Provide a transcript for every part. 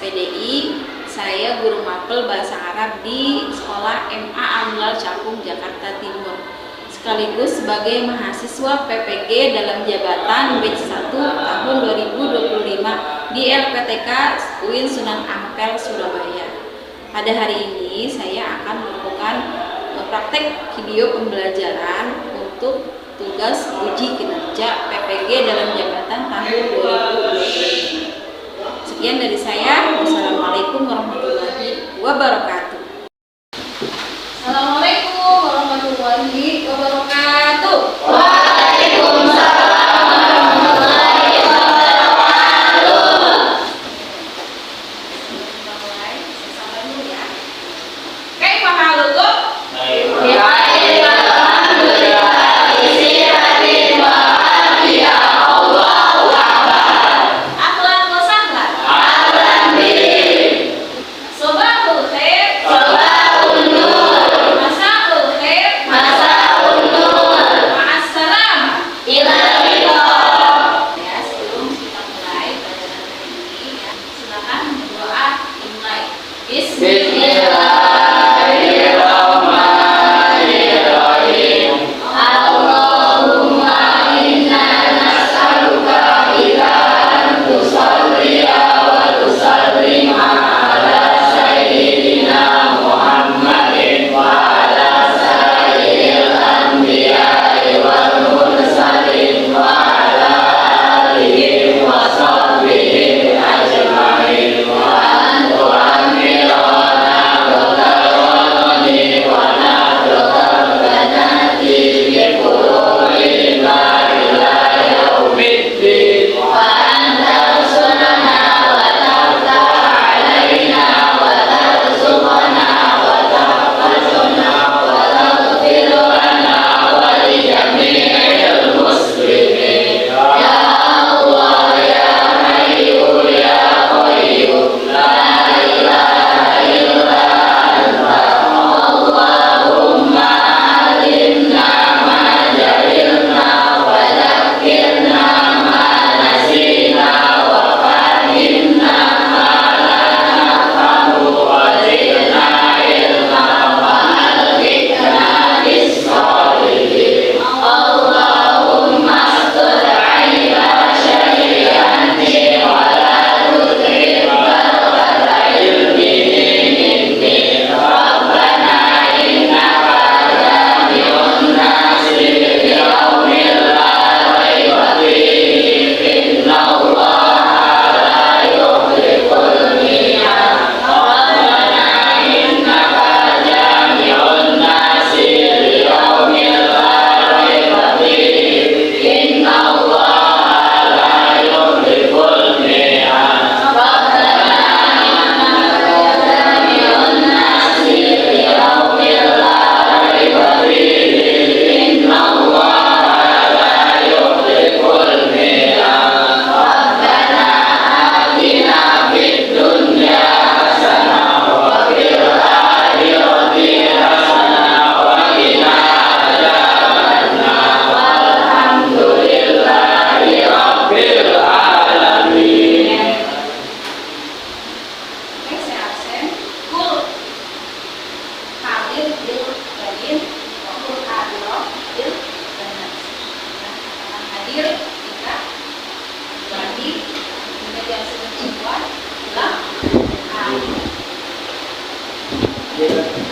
SPDI. Saya guru mapel bahasa Arab di Sekolah MA Al-Hilal Cakung, Jakarta Timur. Sekaligus sebagai mahasiswa PPG dalam jabatan batch 1 tahun 2025 di LPTK UIN Sunan Ampel, Surabaya. Pada hari ini saya akan melakukan praktek video pembelajaran untuk tugas uji kinerja PPG dalam jabatan tahun 2020. Sekian dari saya. Wassalamualaikum warahmatullahi wabarakatuh. Assalamualaikum warahmatullahi wabarakatuh. Waalaikumsalam warahmatullahi wabarakatuh. Kita mulai. Saya sabar dulu ya. Kaifa halukum?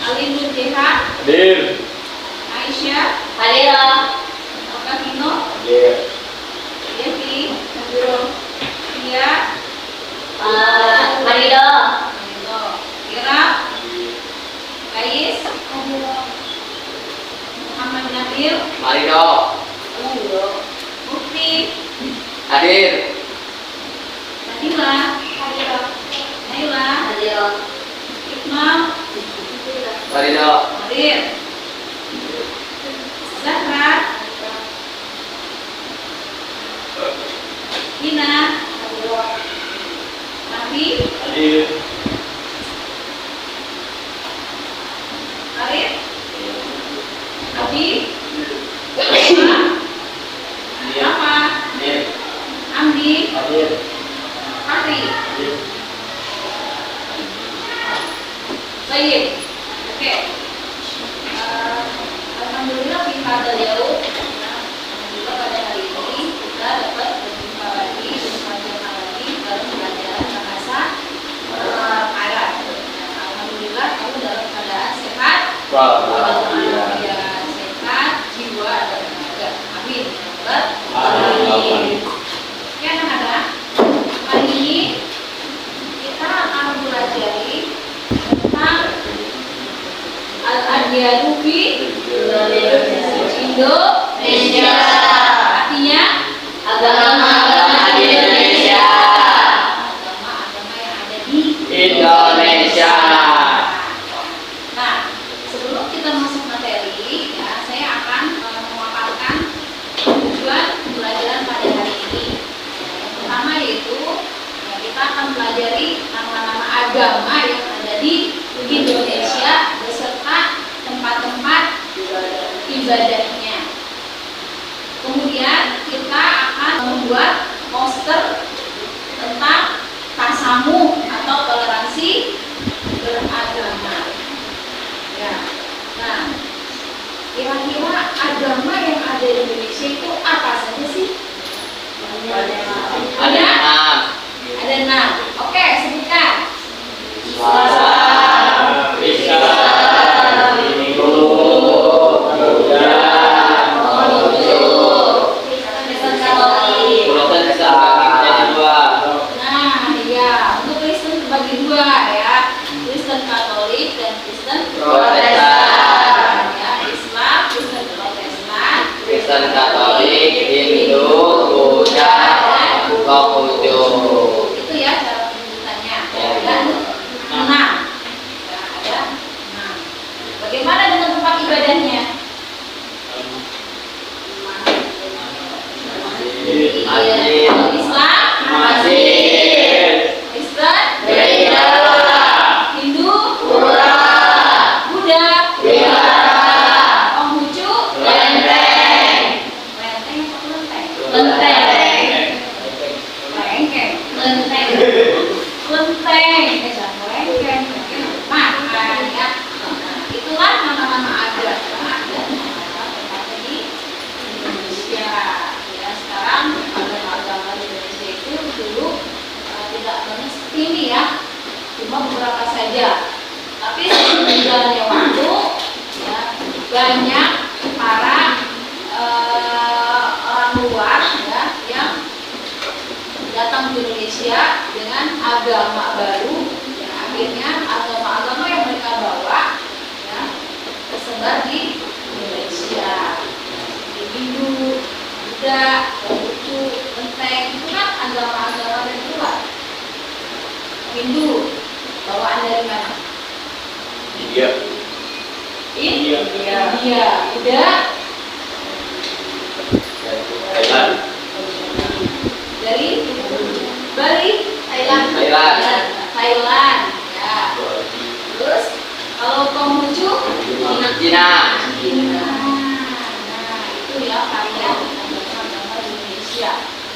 Alinur Jeha, Hadir. Aisyah, Halira. Okakino, Hadir. Devi, Nabiro, Ria, Marido. Ira, Kais, Muhammad Nabil, Marido. Mufti, Hadir. Nabila, Naila, Halira. Iqmal, Marido. Hadir, Zahra, Hina, Nafi, Hadir. Arif, Abi, Rafa, Hadir. Amdi, Hadir. Fahri. Hadir. Baik. Oke. Alhamdulillah kita beliau. Alhamdulillah pada hari ini kita dapat berjumpa lagi dalam pelajaran bahasa Arab. Alhamdulillah kamu dalam keadaan sehat. Ya, sehat jiwa dan tenaga. Amin. Amin. Ya, anak-anak. Hari ini kita akan mempelajari tentang Al-Adiyanu fi Indonesia. Artinya Agama-agama di Indonesia. Agama-agama yang ada di Indonesia. Nah, sebelum kita masuk materi, ya, saya akan memaparkan tujuan pembelajaran pada hari ini. Yang pertama yaitu ya, kita akan pelajari nama-nama agama yang ada di Indonesia beserta tempat-tempat ibadahnya. Kemudian kita akan membuat poster tentang tasamuh atau toleransi beragama. Ya. Nah, kira-kira agama yang ada di Indonesia itu apa saja sih? Ada 6. Ada 6. Oke, sebutkan. Islam, Kristen, Hindu, Buddha, Konghucu, Protestan. Jadi 2. Nah, iya, untuk Kristen terbagi 2 ya. Kristen Katolik dan Kristen Protestan. Ya, Islam, Kristen Protestan, Kristen Katolik, Hindu, Buddha, Konghucu. Itu ya cara penyebutannya. Ya. Dan 6. Ya, ada 6. Bagaimana dengan tempat ibadahnya? Masjid, Kalau Islam, masjid, Kristen, gereja, Hindu, pura, Buddha, wihara, Konghucu, lenteng, lenteng atau lenteng? Lenteng. Lengkeng. Lenteng. Lenteng. Jangan lengkeng. Makan ya. Nah, itulah nama-nama agama dan nama-nama tempat di Indonesia. Ya, sekarang agama-agama di Indonesia itu dulu tidak banyak seperti ini ya. Cuma beberapa saja. Tapi seiring berjalannya waktu, ya, banyak para orang luar ya yang datang ke Indonesia dengan agama baru. Ya, akhirnya agama-agama yang mereka bawa ya, tersebar di Indonesia. Di Hindu, Buddha, Konghucu, Lenteng itu kan agama-agama dari luar. Hindu bawaan dari mana? India, India. Buddha Thailand, dari Bali, Thailand. Thailand. Ya. Terus kalau Konghucu Cina, Cina. Nah, itu ya varian agama-agama di Indonesia.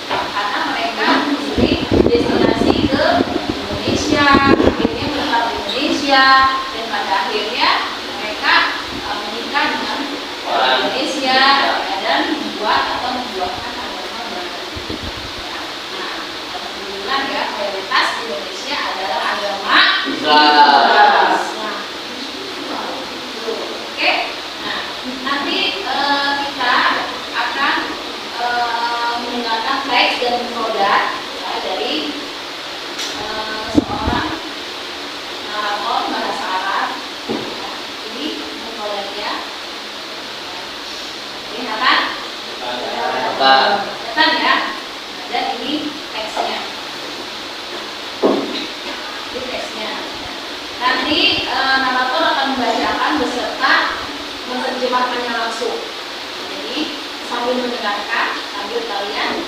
Karena mereka sering destinasi ke Indonesia, akhirnya menetap di Indonesia, dan pada akhirnya mereka menikah dengan orang Indonesia dan membuat atau membuatkan agama baru. Nah, alhamdulillah ya mayoritas di Indonesia adalah agama Islam. Nah, oke. Nah, nanti kita akan mendengarkan teks dan mufradat ya, dari seorang narator bahasa Arab. Ya, ini mufradatnya. Kelihatan? Kelihatan ya? Dan ini teksnya. Ini teksnya. Nanti narator akan membacakan beserta menerjemahkannya langsung. Jadi sambil mendengarkan, sambil kalian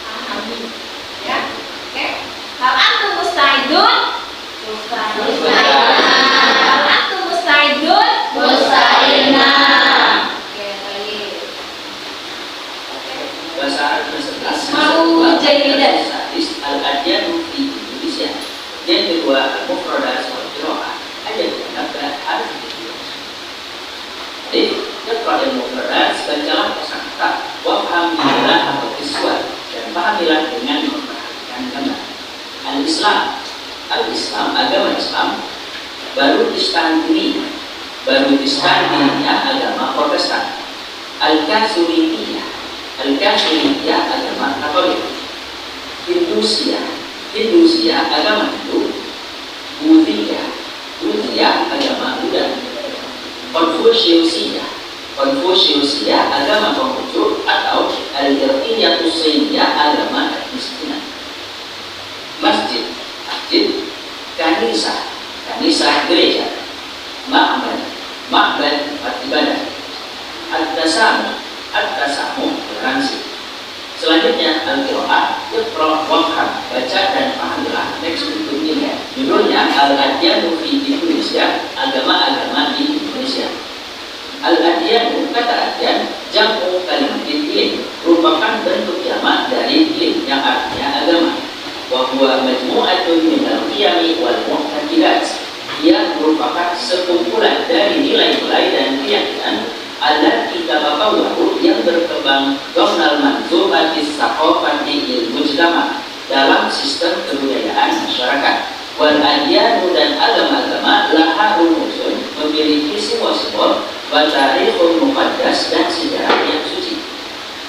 pahami, ya. Oke. Hal antum musta'idun? Hal antum musta'idun? Oke, baik. Bahasa Arab beserta Mau jahidan. Al-Adiyanu fi Indonesia. Yang kedua, al-mufradat wal qiraah. Ada kamilah dengan memperhatikan gambar. Al-Islam, agama Islam, baru Istanbuliyah, agama Protestan. Al-Katolikiyah, agama Katolik. Hindusia, agama Hindu. Buddhia, agama Buddha. Konfusiusia, agama Konghucu atau Al-Irqiyatusiyah, agama etnis Cina. Masjid, kanisa, gereja. Ma'bad, tempat ibadah. At-tasamu, toleransi. Selanjutnya Al-Qira'ah, Iqra' wafham, baca dan pahamilah teks berikut ini. Judulnya Al-Adyanu fi Indonesia, agama-agama di Indonesia. Al-Adyanu, kata adyan, jamu kalimat din, merupakan bentuk jamak dari din yang artinya agama. Wa huwa majmu'atun minal qiyami wal mu'taqidat. Ia merupakan sekumpulan dari nilai-nilai dan keyakinan allati tabaqawu yang berkembang domnal manzumatis saqafati al-mujtama dalam sistem kebudayaan masyarakat. Wal adyanu dan agama-agama laha rumusun, memiliki simbol-simbol, wa tarikhun muqaddas dan sejarah yang suci.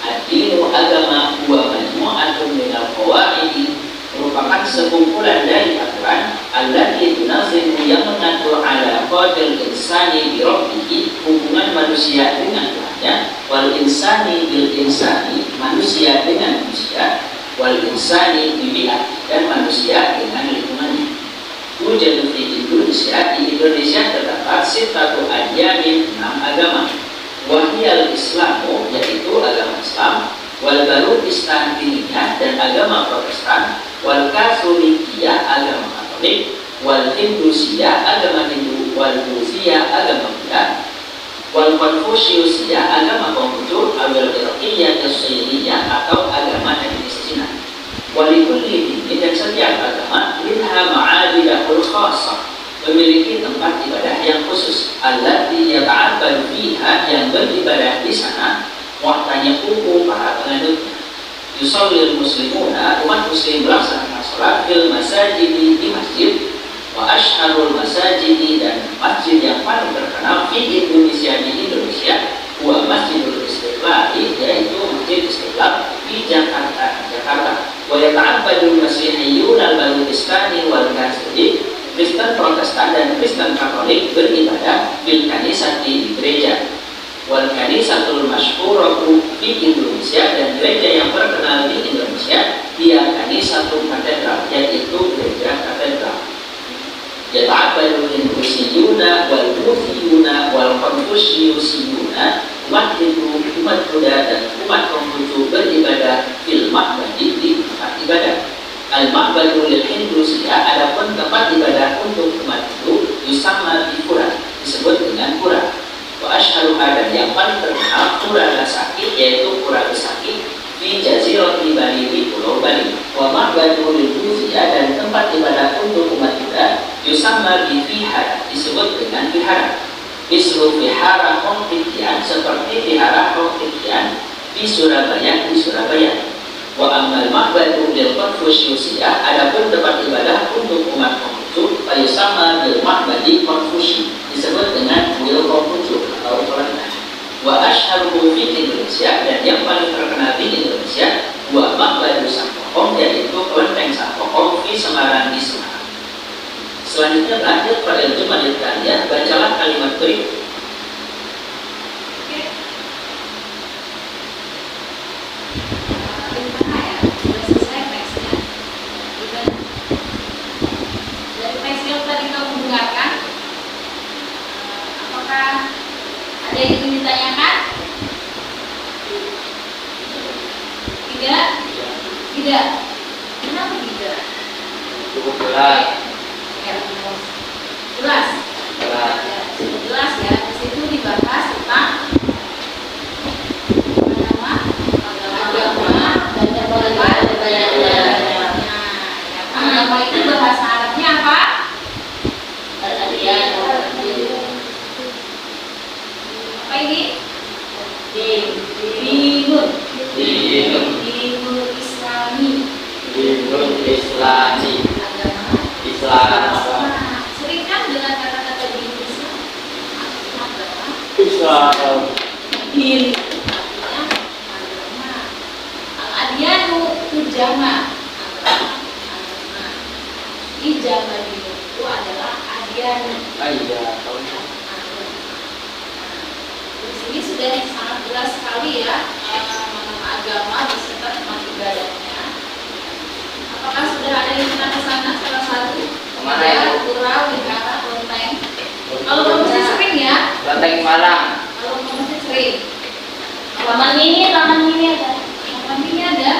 Ad-dinu, agama, huwa majmu'atun minal qawaidi, merupakan sekumpulan dari aturan allati tunazimu yang mengatur ala qadil insani bi rabbih, hubungan manusia dengan Tuhannya, wal insani bil insani, manusia dengan manusia, wal insani bi bi'ati, dan manusia dengan lingkungannya. Wujud di Indonesia terdapat sitatu adyanin, 6 agama. Wahiyal Islamu, yaitu agama Islam, wal baru Istanbuliyah, dan agama Protestan, wal Katolikiyah, agama Katolik, wal Hindusiyah, agama Hindu, wal Buddhiyah, agama Buddha, wal Konfusiusiyah, agama Konghucu, wal Irqiyatusiyah, atau agama etnis Cina. Walikulli dini, dan setiap agama minha ma'abidahul khasah, memiliki tempat ibadah yang khusus. Allati yata'abbadu fiha, yang beribadah di sana, muatanya para penganutnya. Yusallil muslimuna, umat muslim melaksanakan salat fil masajidi, di masjid. Wa asharul masajidi, dan masjid yang paling terkenal di Indonesia, wa Masjidul Istiqlal, yaitu Masjid Istiqlal di Jakarta. Wa yata'abbadul masihiyun al-balutistani wal katolik, Kristen Protestan dan Kristen Katolik beribadah bil kanisati, di gereja. Wal kanisatul masyhuratu di Indonesia, dan gereja yang terkenal di Indonesia dia kanisatul katedral, yaitu gereja katedral. Yata'abbadul hindusiyuna wal buddhiyuna wal konfusiusiyuna, umat Hindu, umat Buddha, dan umat Konghucu beribadah fil ma'badi, di tempat ibadah. Al-ma'badu lil hindusiyah, adapun tempat ibadah untuk umat Hindu, yusamma bi Qura, disebut dengan Qura. Wa asyharuha, dan yang paling terkenal Qura Besaki, yaitu Qura Besaki di Jazirah Bali, di Pulau Bali. Wa ma'badu lil Buddhiyah, dan tempat ibadah untuk umat Buddha, yusamma bi Vihara, disebut dengan Vihara. Mislu Vihara Hongtikian, seperti Vihara Hongtikian di Surabaya, Wa amal ma'badu lil Konfusiusiyah, adapun tempat ibadah untuk umat Konghucu, fayusama bil ma'badi Konfusi, disebut dengan kuil Konghucu atau Kelenteng. Wa asyharuhu fi Indonesia, dan yang paling terkenal di Indonesia, wa ma'badu Sangkokong, yaitu Kelenteng Sangkokong di Semarang, Selanjutnya lanjut pada jemaat kalian, bacalah kalimat berikut. Ada yang ingin ditanyakan? Tidak. Kenapa tidak? Cukup jelas. Jelas. Jelas ya. Di situ dibahas tentang agama dan agama itu bahasa Arabnya apa? Apa ini? Dinul Islami. Islam. Din artinya agama. Al-adyanu itu jama agama. Ijama itu adalah adyan. Iya, tahu. Di sini sudah sangat jelas sekali ya nama agama beserta tempat ibadahnya. Apakah sudah ada yang pernah ke sana salah satu? Kemana ya? Pura, Wihara, Kelenteng. Kalau kamu masih sering ya? Kelenteng Malang. Kalau kamu masih sering. Taman mini ada. Taman mini ada?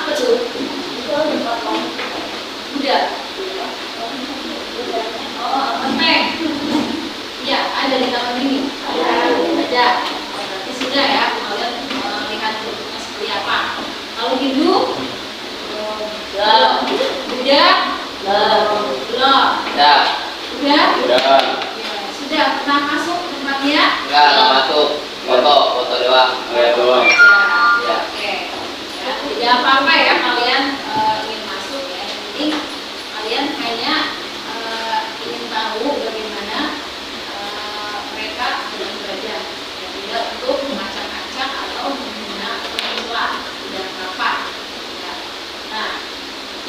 Apa tuh? Udah. Oh, Kelenteng. Ya, ada di taman mini. Ada. Berarti sudah ya, kalian lihat bentuknya seperti apa. Kalau Hindu, belum. Buddha, belum. Ya. Udah? Udah. Ya, sudah pernah masuk tempatnya? Enggak masuk. Foto doang. Ya doang. Ya, oke. Ya, tidak apa-apa ya kalian ingin masuk ya. Yang penting kalian hanya ingin tahu bagaimana mereka beribadah. Ya, tidak untuk mengacak-acak atau menghina atau mencela, tidak apa-apa. Ya. Nah,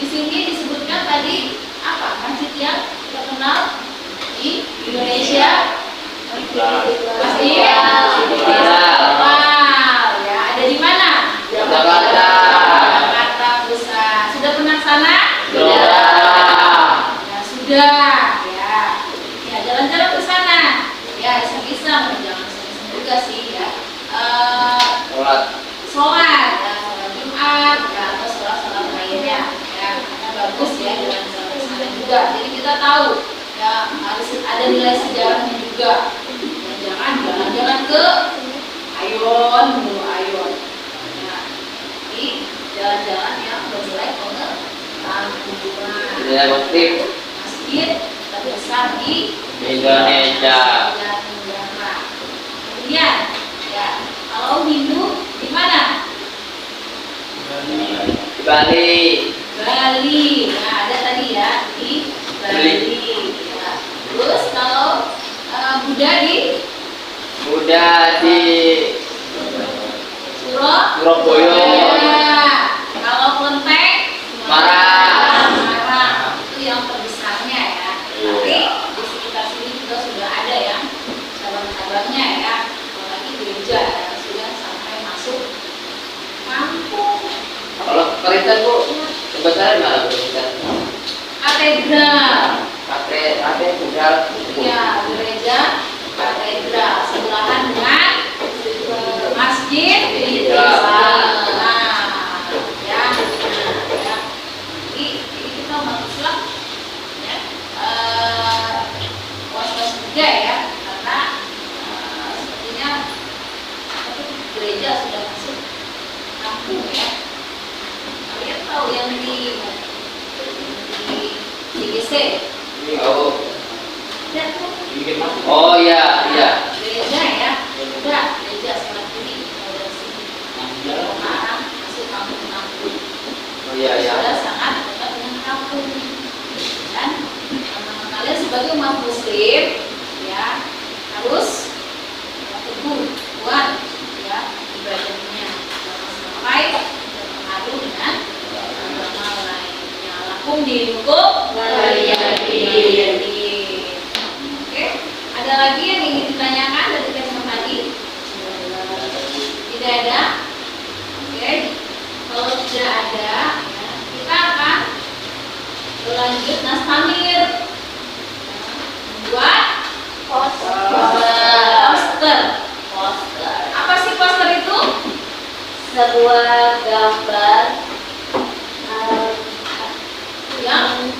di sini disebutkan tadi apa masjid yang terkenal di Indonesia? Masjid Istiqlal. Ya, ada di mana? Jakarta. Jakarta Pusat. Sudah pernah ke sana? Sudah. Ya, sudah. Ya. Ya, jalan-jalan ke sana. Ya, iseng-iseng, jangan iseng-iseng juga sih ya. Sholat, ya, sholat Jumat, ya, atau sholat-sholat lainnya. Ya, karena bagus ya jalan-jalan ke sana juga. Jadi kita tahu ya harus ada nilai sejarahnya juga. Ya, jangan jalan-jalan ke Ayon dulu Ayon. Ya, jadi jalan-jalan yang bernilai pengetahuan. Tidak aktif. Masjid terbesar di Indonesia. Kemudian, ya, kalau Hindu di mana? Di Bali. Bali. Nah, ada tadi ya di Bali. Ya. Terus kalau Buddha di Surabaya. Ya. Kalau Kelenteng Semarang. Itu yang terbesarnya ya. Tapi di sekitar sini juga sudah ada yang cabang-cabangnya ya. Apalagi gereja ya, sudah sampai masuk kampung. Kalau Kristen Bu, kebesaran mana Bu? Katedral. Katedral. Ya, gereja katedral sebelahan dengan masjid Istiqlal. Nah, ya. Jadi kita umat Islam ya, was-was juga ya, karena sepertinya gereja sudah masuk kampung ya. Kalian tahu yang di GGC? Ada tuh. Oh iya. Gereja ya, udah gereja sebelah kiri kalau dari sini. Sekarang masuk kampung-kampung. Oh iya. Sudah sangat dekat dengan kampung. Dan kalian sebagai umat Muslim ya harus teguh, kuat ya ibadahnya, jangan sampai terpengaruh dengan agama lainnya. Lakum dinukum waliyadin. Oke, ada lagi yang ingin ditanyakan dari tema tadi? Tidak ada? Oke, kalau tidak ada, ya, kita akan berlanjut nastamir membuat poster. Apa sih poster itu? Sebuah gambar Yang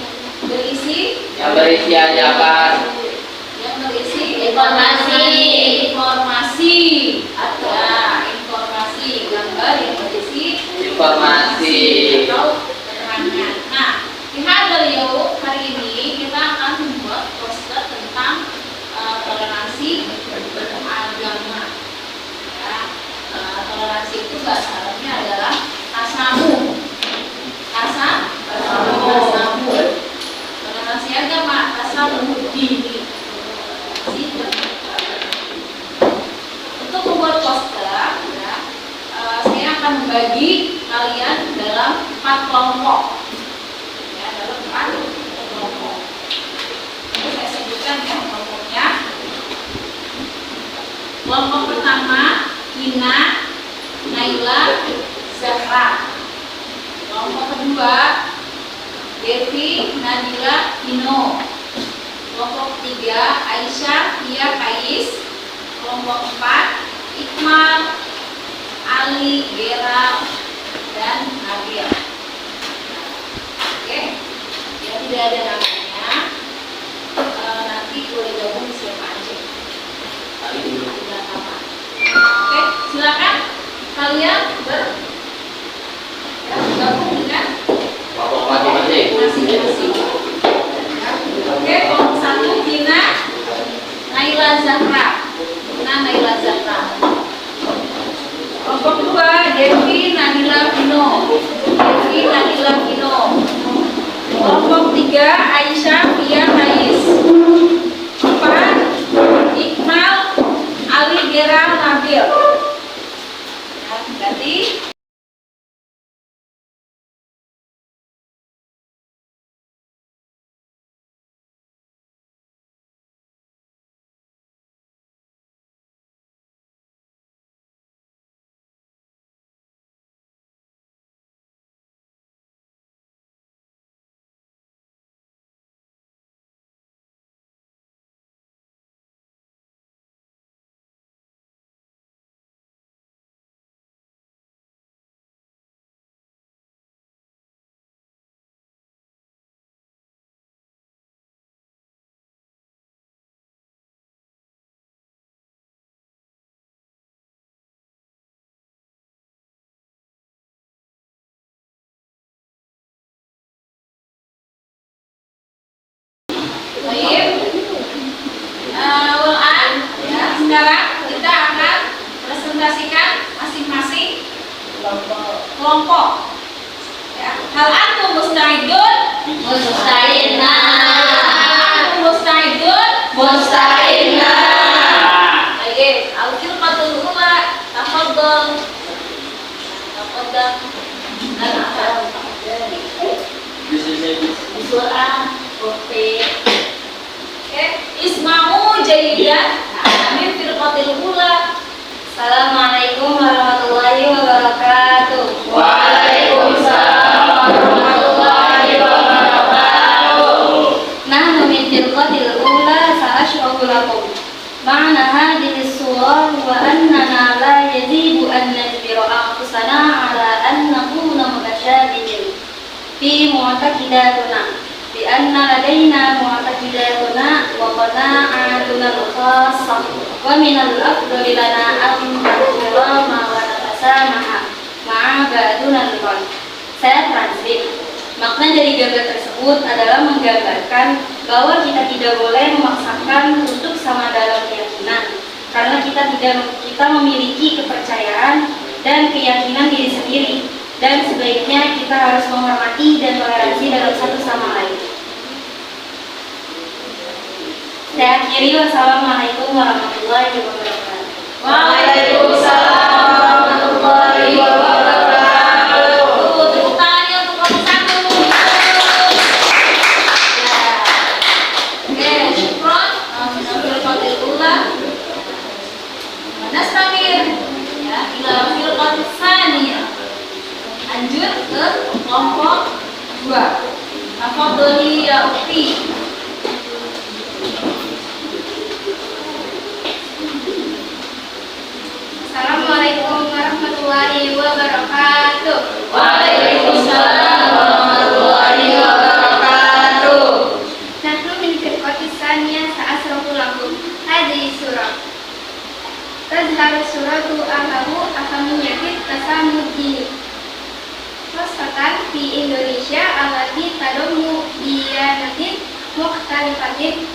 berisi Yang berisian apa? yang berisi Informasi. Ya, informasi gambar yang berisi Informasi. atau keterangan. Nah, di Hadal hari ini kita akan membuat poster tentang toleransi beragama. Ya, toleransi itu bahasa Arabnya adalah tasamuh. Tasamuh. Toleransi agama, tasamuh dini. akan membagi kalian dalam 4 kelompok. Ya, dalam 4 kelompok. Ini saya sebutkan ya kelompoknya. Kelompok pertama, Ina, Naila, Zahra. Kelompok kedua, Devi, Nadila, Vino. Kelompok ketiga, Aisyah, Tia, Kais. Kelompok 4, Iqmal, Ali, Geral, dan Nabil. Oke, ya tidak ada namanya. Nanti boleh gabung siapa aja. Tidak apa. Oke, silakan kalian bergabung dengan Kelompok masing-masing. masing-masing. Oke, kelompok 1 Tina, Naila, Zahra. Naila, Zahra. Kelompok 2 Devi, Nadila, Vino. Devi, Nadila, Vino. Kelompok 3 Aisyah, Tia, Kais. 4 Iqmal, Ali, Geral, Nabil. Ya, berarti baik. Ya, sekarang kita akan presentasikan masing-masing kelompok. Ya, hal antum musta'idun? Musta'idna. Antum musta'idun? Musta'idna. Baik, al-firqatul ula, tafadhal. Tafadhal. Dan apa? Surah Oke. Oke, isma'u jayyidan min firqatil ula. Assalamualaikum warahmatullahi wabarakatuh. Waalaikumsalam warahmatullahi wabarakatuh. Nahnu min firqatil ula sa'ashrahu lakum. Ma'na hadhihi surah wa annana la yajibu an najbira anfusana ala an nakuna mutasyabihin fi mu'taqidatuna. لأن لدينا معتقداتنا وقناعاتنا الخاصة ومن الأفضل لنا أن نحترم ونتسامح مع بعضنا البعض. Saya translate. Makna dari gambar tersebut adalah menggambarkan bahwa kita tidak boleh memaksakan untuk sama dalam keyakinan, karena kita memiliki kepercayaan dan keyakinan diri sendiri, dan sebaiknya kita harus menghormati dan toleransi dalam satu sama lain. Saya akhiri, wassalamualaikum warahmatullahi wabarakatuh. Waalaikumsalam warahmatullahi wabarakatuh. Tepuk tangannya untuk kelompok 1. Ya. Oke, syukron. Min firqatil ula. Nastamir ya ila firqatis tsaniyah. Lanjut ke kelompok 2. Tafadhali ya ukhti. Assalamualaikum warahmatullahi wabarakatuh. Waalaikumsalam warahmatullahi wabarakatuh. Nahnu min firqatis tsaniyah sa'asrahu lakum hadhihi surah. Tazharu suratu ahamiyati tasammudi. Khasatan fi Indonesia allati tadummu diyanatin mukhtalifatin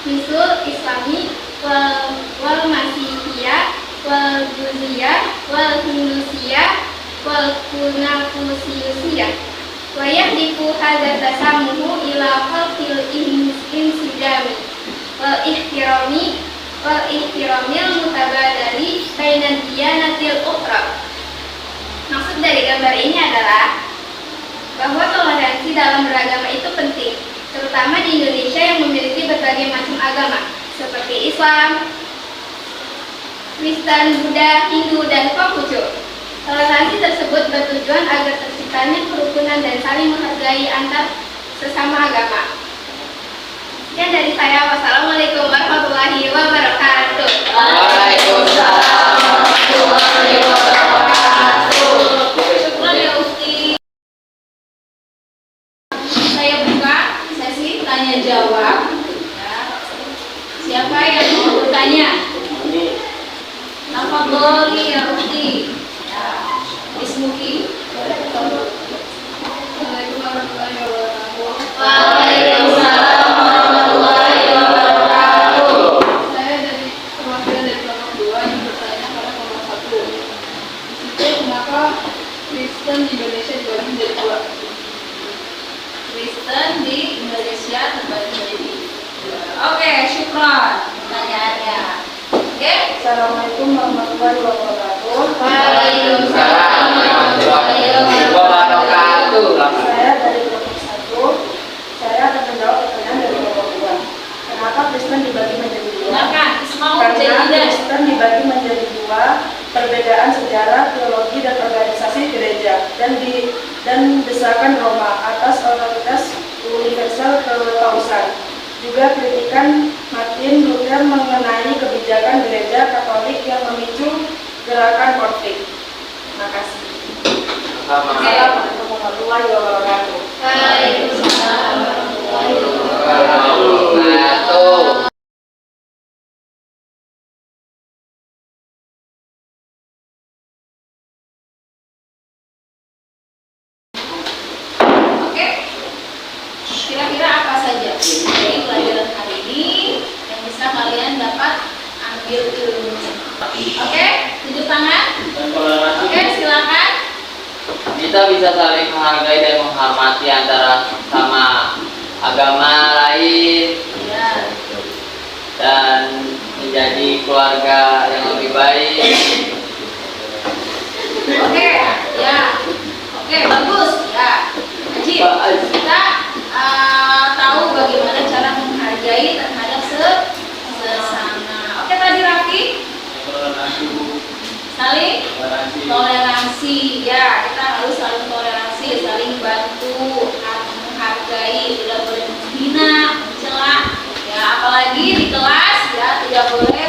misal Islami wal Masihiyah wal Buziyah wal Hindusiyah wal Konfusiyusiyah. Wa yahdifu hadza tasammuhu ila khalqil insidami wal ihtiramil mutabadali bainan diyanatil ukhra. Maksud dari gambar ini adalah bahwa toleransi dalam beragama itu penting, terutama di Indonesia yang memiliki berbagai macam agama seperti Islam, Kristen, Buddha, Hindu, dan Konghucu. Toleransi tersebut bertujuan agar terciptanya kerukunan dan saling menghargai antar sesama agama. Sekian dari saya. Wassalamualaikum warahmatullahi wabarakatuh. Waalaikumsalam warahmatullahi wabarakatuh. Syukran ya Ukti. Saya buka sesi tanya jawab. Ya. Siapa yang mau bertanya? Tafadholi ya Ukti. Ya. Ismuki. Assalamualaikum warahmatullahi wabarakatuh. Waalaikumsalam warahmatullahi wabarakatuh. Saya dari perwakilan dari kelompok 2 yang bertanya pada kelompok 1. Di situ kenapa Kristen di Indonesia dibagi menjadi 2? Kristen di Indonesia terbagi menjadi 2. Oke, syukron pertanyaannya. Oke. Assalamualaikum warahmatullahi wabarakatuh. Waalaikumsalam warahmatullahi wabarakatuh. Saya dari kelompok 1. Saya akan menjawab pertanyaan dari kelompok 2. Kenapa Kristen dibagi menjadi 2? Silakan, Ismail Karena Jadidan. Kristen dibagi menjadi 2, perbedaan sejarah, teologi, dan organisasi gereja, dan desakan Roma atas otoritas universal ketausan. Juga kritikan Martin Luther mengenai kebijakan gereja Katolik yang memicu gerakan konflik. Terima kasih. Assalamualaikum warahmatullahi wabarakatuh. Waalaikumsalam warahmatullahi wabarakatuh. Wabarakatuh. Oke. Kira-kira apa saja dari pelajaran hari ini yang bisa kalian dapat ambil ilmunya? Oke, tunjuk tangan. Oke, silakan. Kita bisa saling menghargai dan menghormati antara sama agama lain Ya. dan menjadi keluarga yang lebih baik. Oke, ya. Oke, bagus. Ya. Haji, kita tahu bagaimana cara menghargai terhadap sesama. Oke, tadi Raffi, saling toleransi. Ya, kita harus saling toleransi, saling bantu, menghargai, tidak boleh menghina, mencela. Ya, apalagi di kelas ya tidak boleh